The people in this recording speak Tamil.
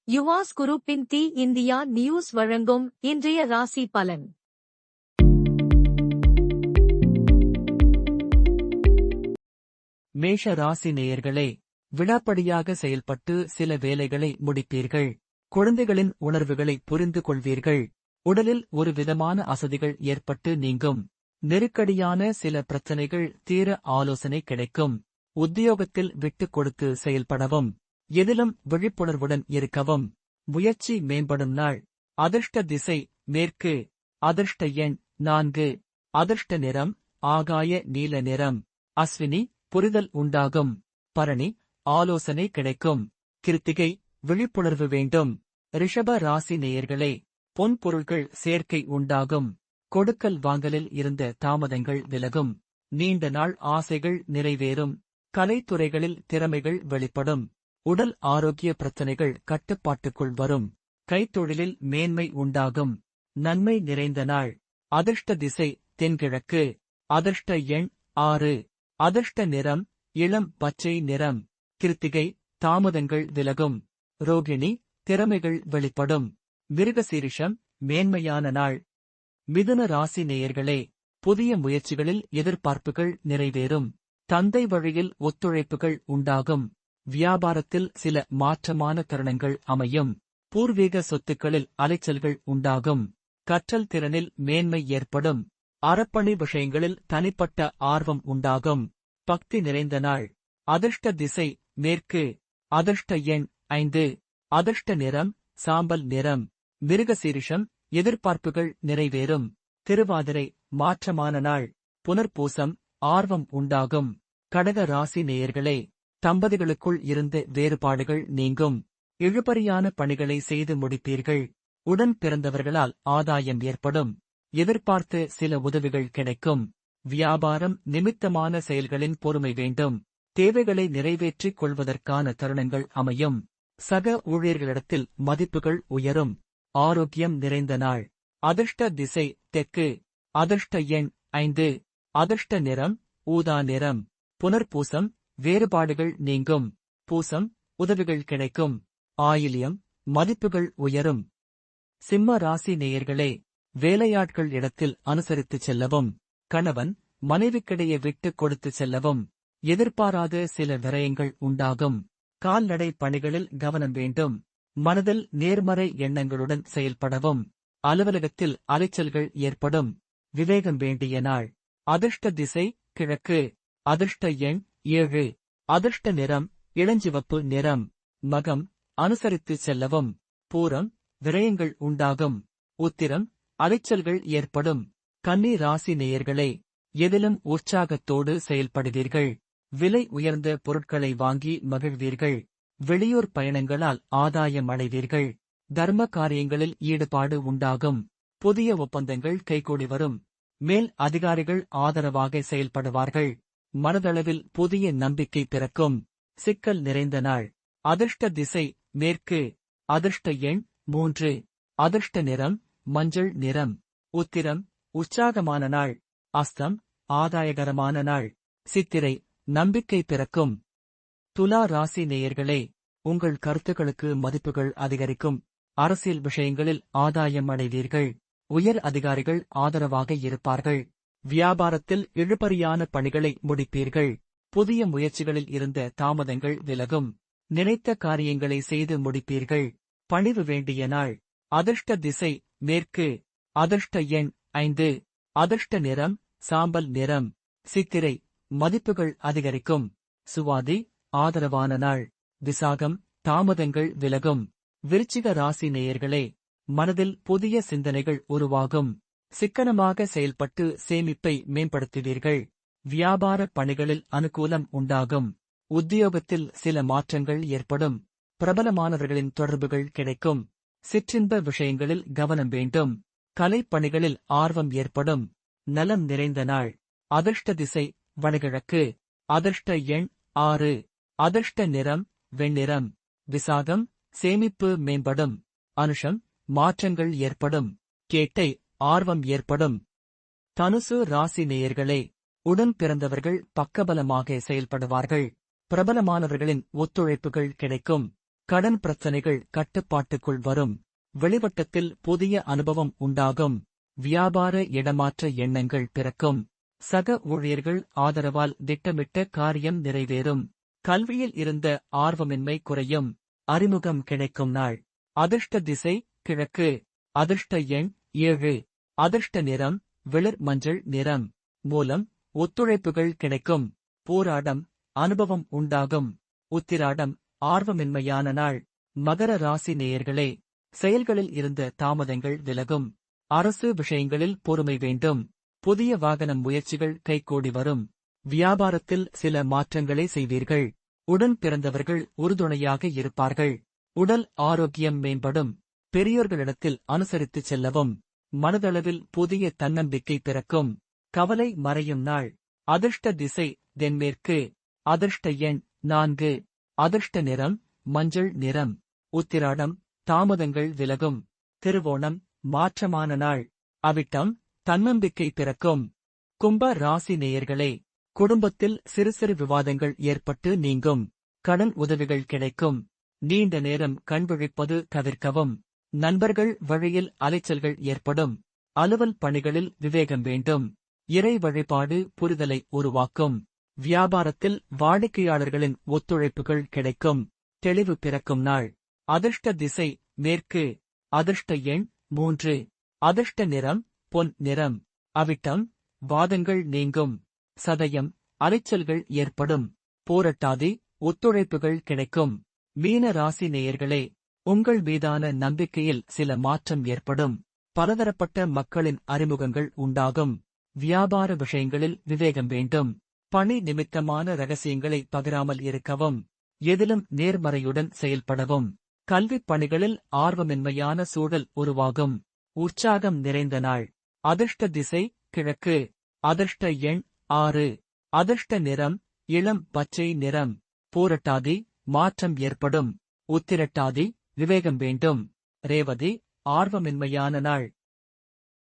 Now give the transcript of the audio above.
யுவாஸ் குரூப்பின் தி இந்தியா நியூஸ் வழங்கும் இன்றைய ராசி பலன். மேஷ ராசி நேயர்களே, விடாப்படியாக செயல்பட்டு சில வேலைகளை முடிப்பீர்கள். குழந்தைகளின் உணர்வுகளை புரிந்து கொள்வீர்கள். உடலில் ஒரு விதமான அசதிகள் ஏற்பட்டு நீங்கும். நெருக்கடியான சில பிரச்சனைகள் தீர ஆலோசனை கிடைக்கும். உத்தியோகத்தில் விட்டுக் கொடுத்து செயல்படவும், எதிலும் விழிப்புணர்வுடன் இருக்கவும். முயற்சி மேம்படும் நாள். அதிர்ஷ்ட திசை மேற்கு. அதிர்ஷ்ட எண் 4. அதிர்ஷ்ட நிறம் ஆகாய நீல நிறம். அஸ்வினி, புரிதல் உண்டாகும். பரணி, ஆலோசனை கிடைக்கும். கிருத்திகை, விழிப்புணர்வு வேண்டும். ரிஷப ராசி நேயர்களே, பொன் பொருள்கள் சேர்க்கை உண்டாகும். கொடுக்கல் வாங்கலில் இருந்த தாமதங்கள் விலகும். நீண்ட நாள் ஆசைகள் நிறைவேறும். கலைத்துறைகளில் திறமைகள் வெளிப்படும். உடல் ஆரோக்கிய பிரச்சனைகள் கட்டுப்பாட்டுக்குள் வரும். கைத்தொழிலில் மேன்மை உண்டாகும். நன்மை நிறைந்த நாள். அதிர்ஷ்ட திசை தென்கிழக்கு. அதிர்ஷ்ட எண் 6. அதிர்ஷ்ட நிறம் இளம் பச்சை நிறம். கிருத்திகை, தாமதங்கள் விலகும். ரோகிணி, திறமைகள் வெளிப்படும். மிருகசீரிஷம், மேன்மையான நாள். மிதுன ராசி நேயர்களே, புதிய முயற்சிகளில் எதிர்பார்ப்புகள் நிறைவேறும். தந்தை வழியில் ஒத்துழைப்புகள் உண்டாகும். வியாபாரத்தில் சில மாற்றமான தருணங்கள் அமையும். பூர்வீக சொத்துக்களில் அலைச்சல்கள் உண்டாகும். கற்றல் திறனில் மேன்மை ஏற்படும். அறப்பணி விஷயங்களில் தனிப்பட்ட ஆர்வம் உண்டாகும். பக்தி நிறைந்த நாள். அதிர்ஷ்ட திசை மேற்கு. அதிர்ஷ்ட எண் 5. அதிர்ஷ்ட நிறம் சாம்பல் நிறம். மிருகசீரிஷம், எதிர்பார்ப்புகள் நிறைவேறும். திருவாதிரை, மாற்றமான நாள். புனர்பூசம், ஆர்வம் உண்டாகும். கடக ராசி நேயர்களே, தம்பதிகளுக்குள் இருந்த வேறுபாடுகள் நீங்கும். இழுபறியான பணிகளை செய்து முடிப்பீர்கள். உடன் பிறந்தவர்களால் ஆதாயம் ஏற்படும். எதிர்பார்த்து சில உதவிகள் கிடைக்கும். வியாபாரம் நிமித்தமான செயல்களின் பொறுமை வேண்டும். தேவைகளை நிறைவேற்றிக் கொள்வதற்கான தருணங்கள் அமையும். சக ஊழியர்களிடத்தில் மதிப்புகள் உயரும். ஆரோக்கியம் நிறைந்த நாள். அதிர்ஷ்ட திசை தெற்கு. அதிர்ஷ்ட எண் 5. அதிர்ஷ்ட நிறம் ஊதா நிறம். புனர்பூசம், வேறுபாடுகள் நீங்கும். பூசம், உதவிகள் கிடைக்கும். ஆயில்யம், மதிப்புகள் உயரும். சிம்ம ராசி நேயர்களே, வேலையாட்கள் இடத்தில் அனுசரித்துச் செல்லவும். கணவன் மனைவிக்கிடையே விட்டுக் கொடுத்து செல்லவும். எதிர்பாராத சில விரயங்கள் உண்டாகும். கால்நடை பணிகளில் கவனம் வேண்டும். மனதில் நேர்மறை எண்ணங்களுடன் செயல்படவும். அலுவலகத்தில் அலைச்சல்கள் ஏற்படும். விவேகம் வேண்டிய நாள். அதிர்ஷ்ட திசை கிழக்கு. அதிர்ஷ்ட எண் 7. அதிர்ஷ்ட நிறம் இளஞ்சிவப்பு நிறம். மகம், அனுசரித்து செல்லவும். பூரம், விரயங்கள் உண்டாகும். உத்திரம், அலைச்சல்கள் ஏற்படும். கன்னி ராசி நேயர்களே, எதிலும் உற்சாகத்தோடு செயல்படுவீர்கள். விலை உயர்ந்த பொருட்களை வாங்கி மகிழ்வீர்கள். வெளியூர் பயணங்களால் ஆதாயம் அடைவீர்கள். தர்ம காரியங்களில் ஈடுபாடு உண்டாகும். புதிய ஒப்பந்தங்கள் கைகூடி வரும். மேல் அதிகாரிகள் ஆதரவாக செயல்படுவார்கள். மனதளவில் புதிய நம்பிக்கை பிறக்கும். சிக்கல் நிறைந்த நாள். அதிர்ஷ்ட திசை மேற்கு. அதிர்ஷ்ட எண் 3. அதிர்ஷ்ட நிறம் மஞ்சள் நிறம். உத்திரம், உற்சாகமான நாள். அஸ்தம், ஆதாயகரமான நாள். சித்திரை, நம்பிக்கை பிறக்கும். துலா ராசி நேயர்களே, உங்கள் கருத்துக்களுக்கு மதிப்புகள் அதிகரிக்கும். அரசியல் விஷயங்களில் ஆதாயம் அடைவீர்கள். உயர் அதிகாரிகள் ஆதரவாக இருப்பார்கள். வியாபாரத்தில் இழுபறியான பணிகளை முடிப்பீர்கள். புதிய முயற்சிகளில் இருந்த தாமதங்கள் விலகும். நினைத்த காரியங்களை செய்து முடிப்பீர்கள். பணிவு வேண்டிய நாள். அதிர்ஷ்ட திசை மேற்கு. அதிர்ஷ்ட எண் 5. அதிர்ஷ்ட நிறம் சாம்பல் நிறம். சித்திரை, மதிப்புகள் அதிகரிக்கும். சுவாதி, ஆதரவான நாள். விசாகம், தாமதங்கள் விலகும். விருச்சிக ராசி நேயர்களே, மனதில் புதிய சிந்தனைகள் உருவாகும். சிக்கனமாக செயல்பட்டு சேமிப்பை மேம்படுத்துவீர்கள். வியாபார பணிகளில் அனுகூலம் உண்டாகும். உத்தியோகத்தில் சில மாற்றங்கள் ஏற்படும். பிரபலமானவர்களின் தொடர்புகள் கிடைக்கும். சிற்றின்ப விஷயங்களில் கவனம் வேண்டும். கலைப்பணிகளில் ஆர்வம் ஏற்படும். நலம் நிறைந்த நாள். அதிர்ஷ்ட திசை வடகிழக்கு. அதிர்ஷ்ட எண் 6. அதிர்ஷ்ட நிறம் வெண்ணிறம். விசாகம், சேமிப்பு மேம்படும். அனுஷம், மாற்றங்கள் ஏற்படும். கேட்டை, ஆர்வம் ஏற்படும். தனுசு ராசி நேயர்களே, உடன் பிறந்தவர்கள் பக்கபலமாக செயல்படுவார்கள். பிரபலமானவர்களின் ஒத்துழைப்புகள் கிடைக்கும். கடன் பிரச்சனைகள் கட்டுப்பாட்டுக்குள் வரும். வெளிவட்டத்தில் புதிய அனுபவம் உண்டாகும். வியாபார இடமாற்ற எண்ணங்கள் பிறக்கும். சக ஊழியர்கள் ஆதரவால் திட்டமிட்ட காரியம் நிறைவேறும். கல்வியில் இருந்த ஆர்வமின்மை குறையும். அறிமுகம் கிடைக்கும் நாள். அதிர்ஷ்ட திசை கிழக்கு. அதிர்ஷ்ட எண் 7. அதிர்ஷ்ட நிறம் வெளிர் மஞ்சள் நிறம். மூலம் ஒத்துழைப்புகள் கிடைக்கும். போராடம் அனுபவம் உண்டாகும். உத்திராடம் ஆர்வமின்மையான நாள். மகர ராசி நேயர்களே, செயல்களில் இருந்த தாமதங்கள் விலகும். அரசு விஷயங்களில் பொறுமை வேண்டும். புதிய வாகனம் முயற்சிகள் கைகூடி வரும். வியாபாரத்தில் சில மாற்றங்களை செய்வீர்கள். உடன் பிறந்தவர்கள் உறுதுணையாக இருப்பார்கள். உடல் ஆரோக்கியம் மேம்படும். பெரியோர்களிடத்தில் அனுசரித்துச் செல்லவும். மனதளவில் புதிய தன்னம்பிக்கை பிறக்கும். கவலை மறையும் நாள். அதிர்ஷ்ட திசை தென்மேற்கு. அதிர்ஷ்ட எண் 4. அதிர்ஷ்ட நிறம் மஞ்சள் நிறம். உத்திராடம் தாமதங்கள் விலகும். திருவோணம் மாற்றமான நாள். அவிட்டம் தன்னம்பிக்கை பிறக்கும். கும்ப ராசி நேயர்களே, குடும்பத்தில் சிறு சிறு விவாதங்கள் ஏற்பட்டு நீங்கும். கடன் உதவிகள் கிடைக்கும். நீண்ட நேரம் கண்விழிப்பது தவிர்க்கவும். நண்பர்கள் வழியில் அலைச்சல்கள் ஏற்படும். அலுவல் பணிகளில் விவேகம் வேண்டும். இறை வழிபாடு புரிதலை உருவாக்கும். வியாபாரத்தில் வாடிக்கையாளர்களின் ஒத்துழைப்புகள் கிடைக்கும். தெளிவு பிறக்கும் நாள். அதிர்ஷ்ட திசை மேற்கு. அதிர்ஷ்ட எண் 3. அதிர்ஷ்ட நிறம் பொன் நிறம். அவிட்டம் வாதங்கள் நீங்கும். சதயம் அலைச்சல்கள் ஏற்படும். போராட்டாதி ஒத்துழைப்புகள் கிடைக்கும். மீன ராசி நேயர்களே, உங்கள் மீதான நம்பிக்கையில் சில மாற்றம் ஏற்படும். பலதரப்பட்ட மக்களின் அறிமுகங்கள் உண்டாகும். வியாபார விஷயங்களில் விவேகம் வேண்டும். பணி நிமித்தமான ரகசியங்களை பகிராமல் இருக்கவும். எதிலும் நேர்மறையுடன் செயல்படவும். கல்விப் பணிகளில் ஆர்வமின்மையான சூழல் உருவாகும். உற்சாகம் நிறைந்த நாள். அதிர்ஷ்ட திசை கிழக்கு. அதிர்ஷ்ட எண் 6. அதிர்ஷ்ட நிறம் இளம் பச்சை நிறம். பூரட்டாதி மாற்றம் ஏற்படும். உத்திரட்டாதி விவேகம் வேண்டும். ரேவதி ஆர்வமின்மையான நாள்.